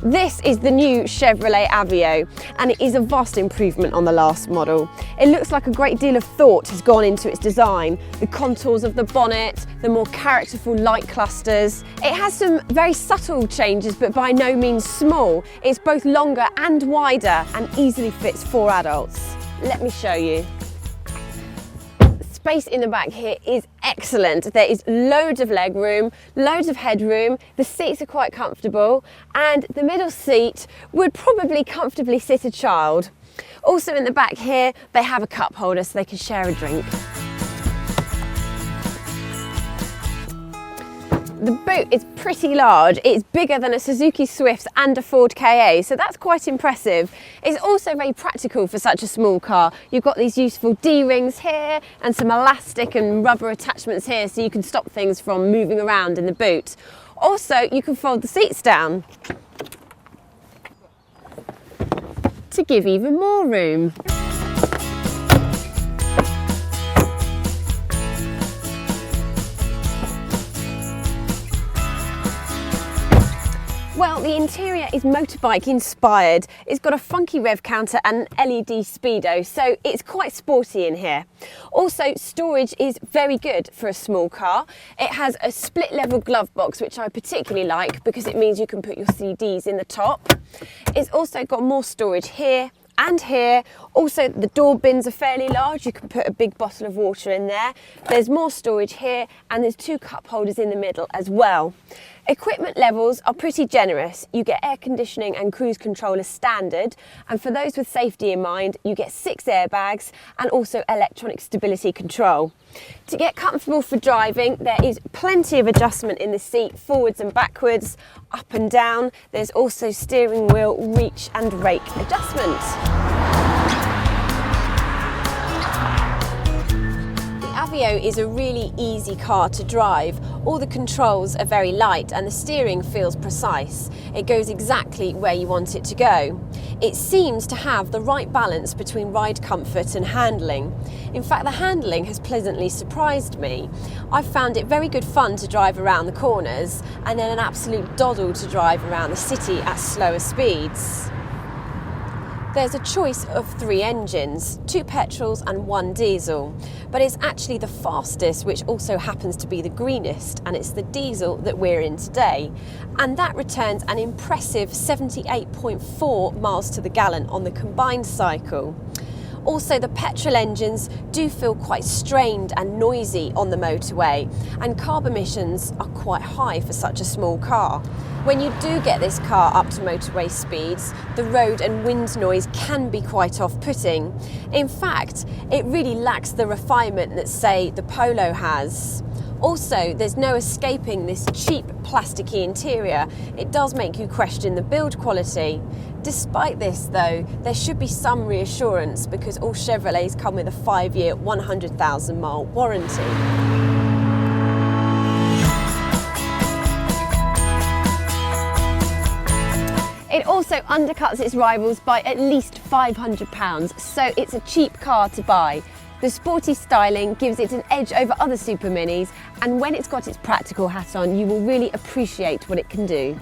This is the new Chevrolet Aveo, and it is a vast improvement on the last model. It looks like a great deal of thought has gone into its design. The contours of the bonnet, the more characterful light clusters. It has some very subtle changes, but by no means small. It's both longer and wider and easily fits 4 adults. Let me show you. Space in the back here is excellent. There is loads of leg room, loads of headroom. The seats are quite comfortable, and the middle seat would probably comfortably sit a child. Also in the back here, they have a cup holder so they can share a drink. The boot is pretty large. It's bigger than a Suzuki Swift and a Ford Ka, so that's quite impressive. It's also very practical for such a small car. You've got these useful D-rings here and some elastic and rubber attachments here so you can stop things from moving around in the boot. Also, you can fold the seats down to give even more room. Well, the interior is motorbike inspired. It's got a funky rev counter and LED speedo, so it's quite sporty in here. Also, storage is very good for a small car. It has a split level glove box, which I particularly like because it means you can put your CDs in the top. It's also got more storage here and here. Also, the door bins are fairly large. You can put a big bottle of water in there. There's more storage here, and there's 2 cup holders in the middle as well. Equipment levels are pretty generous. You get air conditioning and cruise control as standard, and for those with safety in mind, you get 6 airbags and also electronic stability control. To get comfortable for driving, there is plenty of adjustment in the seat, forwards and backwards, up and down. There's also steering wheel, reach and rake adjustment. The Aveo is a really easy car to drive. All the controls are very light and the steering feels precise. It goes exactly where you want it to go. It seems to have the right balance between ride comfort and handling. In fact, the handling has pleasantly surprised me. I've found it very good fun to drive around the corners, and then an absolute doddle to drive around the city at slower speeds. There's a choice of 3 engines, 2 petrols and 1 diesel, but it's actually the fastest, which also happens to be the greenest, and it's the diesel that we're in today. And that returns an impressive 78.4 miles to the gallon on the combined cycle. Also, the petrol engines do feel quite strained and noisy on the motorway, and carb emissions are quite high for such a small car. When you do get this car up to motorway speeds, the road and wind noise can be quite off-putting. In fact, it really lacks the refinement that, say, the Polo has. Also, there's no escaping this cheap plasticky interior. It does make you question the build quality. Despite this though, there should be some reassurance because all Chevrolets come with a 5-year, 100,000 mile warranty. It also undercuts its rivals by at least £500, so it's a cheap car to buy. The sporty styling gives it an edge over other super minis, and when it's got its practical hat on, you will really appreciate what it can do.